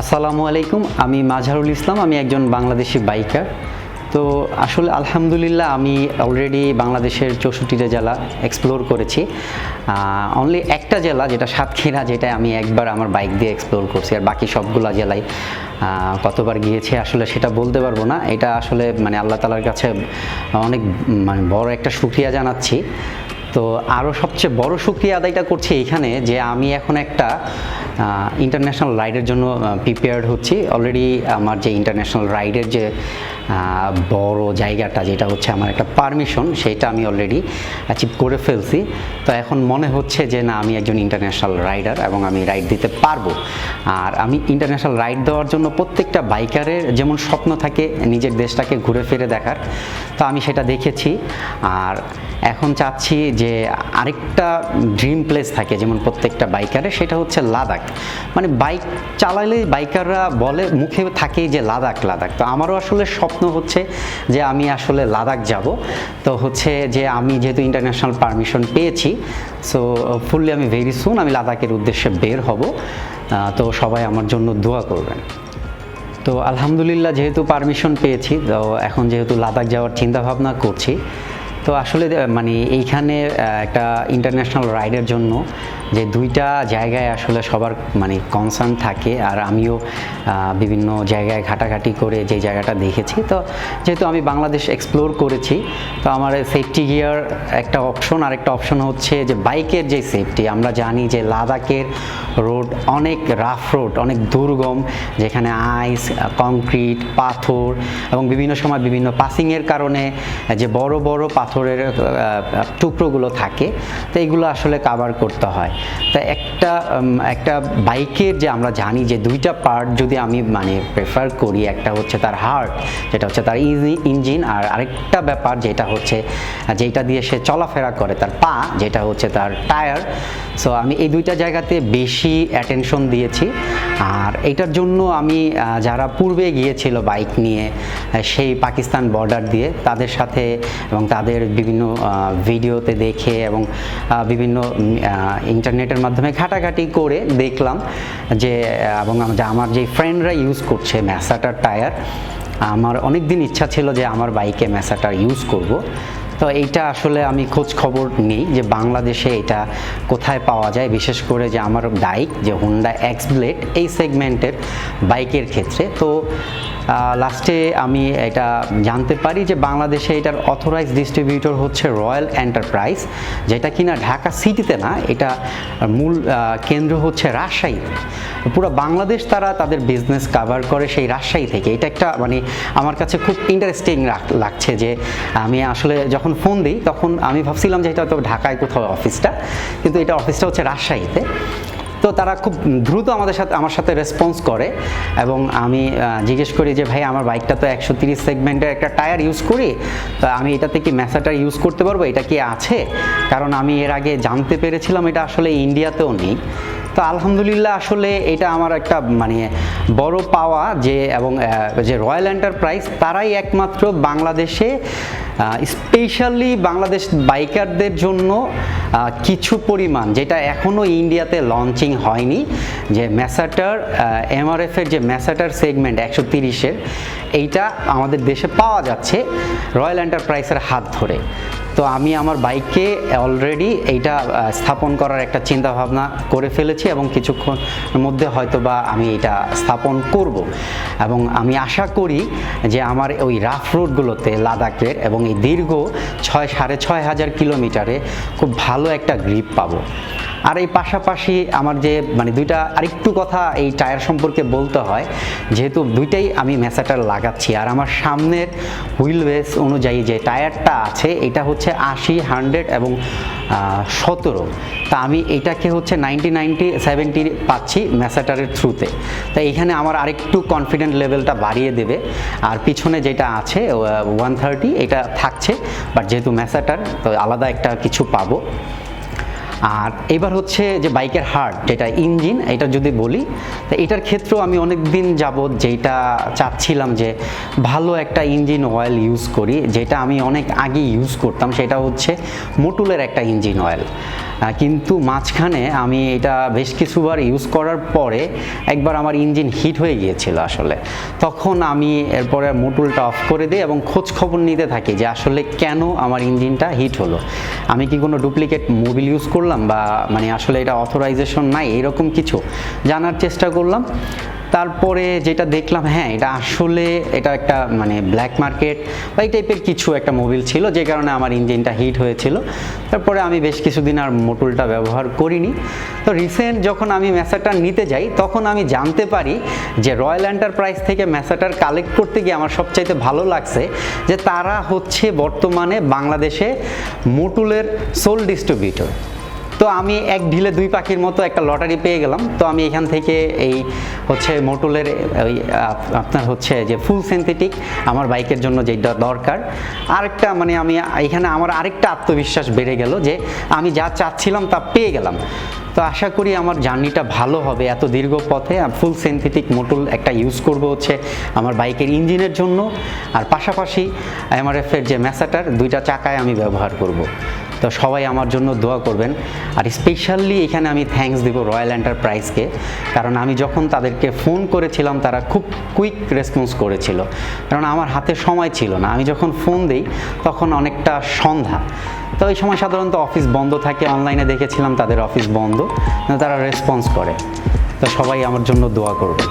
আসসালামু আলাইকুম, আমি মাজহারুল ইসলাম। আমি একজন বাংলাদেশি বাইকার। তো আসলে আলহামদুলিল্লাহ আমি অলরেডি বাংলাদেশের 64টা জেলা এক্সপ্লোর করেছি। অনলি একটা জেলা যেটা সাতক্ষীরা, যেটা আমি একবার আমার বাইক দিয়ে এক্সপ্লোর করছি, আর বাকি সবগুলা জেলায় কতবার গিয়েছি আসলে সেটা বলতে পারবো না। এটা আসলে আল্লাহ তাআলার কাছে অনেক বড় একটা শুকরিয়া জানাচ্ছি। তো আরও সবচেয়ে বড় শুকরিয়া আদায়টা করছি এইখানে যে আমি এখন একটা ইন্টারন্যাশনাল রাইডের জন্য প্রিপেয়ার্ড হচ্ছি। অলরেডি আমার যে ইন্টারন্যাশনাল রাইডের যে বড় জায়গাটা, যেটা হচ্ছে আমার একটা পারমিশন, সেটা আমি অলরেডি অ্যাচিভ করে ফেলছি। তো এখন মনে হচ্ছে যে না, আমি একজন ইন্টারন্যাশনাল রাইডার এবং আমি রাইড দিতে পারবো। আর আমি ইন্টারন্যাশনাল রাইড দেওয়ার জন্য প্রত্যেকটা বাইকারের যেমন স্বপ্ন থাকে নিজের দেশটাকে ঘুরে ফিরে দেখার, তো আমি সেটা দেখেছি। আর এখন চাচ্ছি যে আরেকটা ড্রিম প্লেস থাকে যেমন প্রত্যেকটা বাইকারের, সেটা হচ্ছে লাদাখ। বাইক চালালে বাইকাররা বলে, মুখে থাকে যে লাদাখ লাদাখ। তো আমারও আসলে স্বপ্ন হচ্ছে যে আমি আসলে লাদাখ যাব। তো হচ্ছে যে আমি যেহেতু ইন্টারন্যাশনাল পারমিশন পেয়েছি, সো ফুললি আমি ভেরি সুন আমি লাদাখের উদ্দেশ্যে বের হব। তো সবাই আমার জন্য দোয়া করবেন। তো আলহামদুলিল্লাহ যেহেতু পারমিশন পেয়েছি, তো এখন যেহেতু লাদাখ যাওয়ার চিন্তা ভাবনা করছি। তো আসলে এইখানে একটা ইন্টারন্যাশনাল রাইডের জন্য যে দুইটা জায়গায় আসলে সবার কনসার্ন থাকে, আর আমিও বিভিন্ন জায়গায় ঘাটাঘাটি করে যে জায়গাটা দেখেছি। তো যেহেতু আমি বাংলাদেশ এক্সপ্লোর করেছি, তো আমার সেফটি গিয়ার একটা অপশন, আর একটা অপশন হচ্ছে যে বাইকের যে সেফটি। আমরা জানি যে লাদাখের রোড অনেক রাফ রোড, অনেক দুর্গম, যেখানে আইস, কংক্রিট, পাথর এবং বিভিন্ন সময় বিভিন্ন পাসিংয়ের কারণে যে বড় বড় পাথরের টুকরোগুলো থাকে, তো এইগুলো আসলে কাভার করতে হয়। তো একটা বাইকের যে আমরা জানি যে দুইটা পার্ট যদি আমি প্রেফার করি, একটা হচ্ছে তার হার্ট, যেটা হচ্ছে তার ইঞ্জিন, আর আরেকটা ব্যাপার যেটা হচ্ছে যেটা দিয়ে সে চলাফেরা করে, তার পা, যেটা হচ্ছে তার টায়ার। সো আমি এই দুইটা জায়গাতে বেশি অ্যাটেনশন দিয়েছি। আর এটার জন্য আমি যারা পূর্বে গিয়েছিল বাইক নিয়ে সেই পাকিস্তান বর্ডার দিয়ে, তাদের সাথে এবং তাদের বিভিন্ন ভিডিওতে দেখে এবং বিভিন্ন ইন্টারনেটের মাধ্যমে ঘাটাঘাটি করে দেখলাম যে, এবং আমার যে ফ্রেন্ডরা ইউজ করছে ম্যাসাটার টায়ার, আমার অনেক দিন ইচ্ছা ছিল যে আমার বাইকে ম্যাসাটার ইউজ করব। তো এইটা আসলে আমি খোঁজ খবর নিই যে বাংলাদেশে এটা কোথায় পাওয়া যায়, বিশেষ করে যে আমার বাইক যে হোন্ডা এক্স ব্লেড এই সেগমেন্টের বাইকের ক্ষেত্রে। তো লাস্টে আমি এটা জানতে পারি যে বাংলাদেশে এটার অথরাইজড ডিস্ট্রিবিউটর হচ্ছে রয়্যাল এন্টারপ্রাইজ, যেটা কিনা ঢাকা সিটিতে না, এটা মূল কেন্দ্র হচ্ছে রাজশাহীতে। পুরো বাংলাদেশ তারা তাদের বিজনেস কাভার করে সেই রাজশাহী থেকে। এটা একটা আমার কাছে খুব ইন্টারেস্টিং লাগছে যে আমি আসলে যখন ফোন দিই তখন আমি ভাবছিলাম যে এটা হয়তো ঢাকায় কোথাও অফিসটা, কিন্তু এটা অফিসটা হচ্ছে রাজশাহীতে। তো তারা খুব দ্রুত আমার সাথে রেসপন্স করে, এবং আমি জিজ্ঞেস করি যে ভাই, আমার বাইকটা তো 130 সেগমেন্টের একটা টায়ার ইউজ করি, তো আমি এটাতে কি ম্যাসাটার ইউজ করতে পারবো, এটা কি আছে? কারণ আমি এর আগে জানতে পেরেছিলাম এটা আসলে ইন্ডিয়াতেও নেই। তো আলহামদুলিল্লাহ আসলে এটা আমার একটা বড় পাওয়া যে, এবং যে রয়্যাল এন্টারপ্রাইজ তারাই একমাত্র বাংলাদেশে স্পেশালি বাংলাদেশ বাইকারদের জন্য কিছু পরিমাণ, যেটা এখনও ইন্ডিয়াতে লঞ্চিং হয়নি, যে ম্যাসাটার এমআরএফের যে ম্যাসাটার সেগমেন্ট 130-এর, এইটা আমাদের দেশে পাওয়া যাচ্ছে রয়্যাল এন্টারপ্রাইজের হাত ধরে। তো আমি আমার বাইকে অলরেডি এইটা স্থাপন করার একটা চিন্তা ভাবনা করে ফেলেছি, এবং কিছুক্ষণের মধ্যে হয়তোবা আমি এটা স্থাপন করব। এবং আমি আশা করি যে আমার ওই রাফ রোডগুলোতে লাদাখের এবং এই দীর্ঘ 6,500 কিলোমিটারে খুব ভালো একটা গ্রিপ পাবো। আর এই পাশাপাশি আমার যে দুইটা আরেকটু কথা এই টায়ার সম্পর্কে বলতে হয়, যেহেতু দুইটাই আমি ম্যাসাটার লাগাচ্ছি, আর আমার সামনের হুইল বেস অনুযায়ী যে টায়ারটা আছে এটা হচ্ছে 80, 100 এবং 17। তা আমি এটাকে হচ্ছে 90-70 পাচ্ছি ম্যাসাটারের থ্রুতে। তাই এখানে আমার আরেকটু কনফিডেন্ট লেভেলটা বাড়িয়ে দেবে। আর পিছনে যেটা আছে 130 এটা থাকছে, বাট যেহেতু ম্যাসাটার, তো আলাদা একটা কিছু পাবো। আর এবার হচ্ছে যে বাইকের হার্ট, যেটা ইঞ্জিন, এটা যদি বলি, তো এটার ক্ষেত্রেও আমি অনেক দিন যাবত যেটা চাচ্ছিলাম যে ভালো একটা ইঞ্জিন অয়েল ইউজ করি, যেটা আমি অনেক আগে ইউজ করতাম, সেটা হচ্ছে মোটুলের একটা ইঞ্জিন অয়েল। কিন্তু মাঝখানে আমি এটা বেশ কিছুবার ইউজ করার পরে একবার আমার ইঞ্জিন হিট হয়ে গিয়েছিল আসলে। তখন আমি এরপরে মোটুলটা অফ করে দিই এবং খোঁজ খবর নিতে থাকি যে আসলে কেন আমার ইঞ্জিনটা হিট হলো, আমি কি কোনো ডুপ্লিকেট মোবিল ইউজ করলাম বা মানে আসলে এটা অথরাইজেশন নাই, এরকম কিছু জানার চেষ্টা করলাম। তারপরে যেটা দেখলাম, হ্যাঁ এটা আসলে এটা একটা মানে ব্ল্যাক মার্কেট বা এই টাইপের কিছু একটা মোবিল ছিল, যে কারণে আমার ইঞ্জিনটা হিট হয়েছিল। তারপরে আমি বেশ কিছুদিন আর মোটুলটা ব্যবহার করিনি। তো রিসেন্ট যখন আমি ম্যাসেটার নিতে যাই তখন আমি জানতে পারি যে রয়্যাল এন্টারপ্রাইজ থেকে ম্যাসেটার কালেক্ট করতে গিয়ে আমার সবচাইতে ভালো লাগছে যে তারা হচ্ছে বর্তমানে বাংলাদেশে মোটুলের সোল ডিস্ট্রিবিউটর। তো আমি এক ঢিলে দুই পাখির মতো একটা লটারি পেয়ে গেলাম। তো আমি এখান থেকে এই হচ্ছে মোটুলের ওই আপনার হচ্ছে যে ফুল সিনথেটিক আমার বাইকের জন্য যেটা দরকার, আরেকটা মানে আমি এখানে আমার আরেকটা আত্মবিশ্বাস বেড়ে গেল যে আমি যা চাচ্ছিলাম তা পেয়ে গেলাম। তো আশা করি আমার জার্নিটা ভালো হবে এত দীর্ঘ পথে। ফুল সিনথেটিক মোটুল একটা ইউজ করব হচ্ছে আমার বাইকের ইঞ্জিনের জন্য, আর পাশাপাশি MRF এর যে ম্যাসেটার দুইটা চাকায় আমি ব্যবহার করব। তো সবাই আমার জন্য দোয়া করবেন। আর স্পেশালি এখানে আমি থ্যাঙ্কস দিব রয়্যাল এন্টারপ্রাইজকে, কারণ আমি যখন তাদেরকে ফোন করেছিলাম তারা খুব কুইক রেসপন্স করেছিল, কারণ আমার হাতে সময় ছিল না। আমি যখন ফোন দিই তখন অনেকটা সন্ধ্যা, তো এই সময় সাধারণত অফিস বন্ধ থাকে, অনলাইনে দেখেছিলাম তাদের অফিস বন্ধ, তারা রেসপন্স করে। তো সবাই আমার জন্য দোয়া করবে।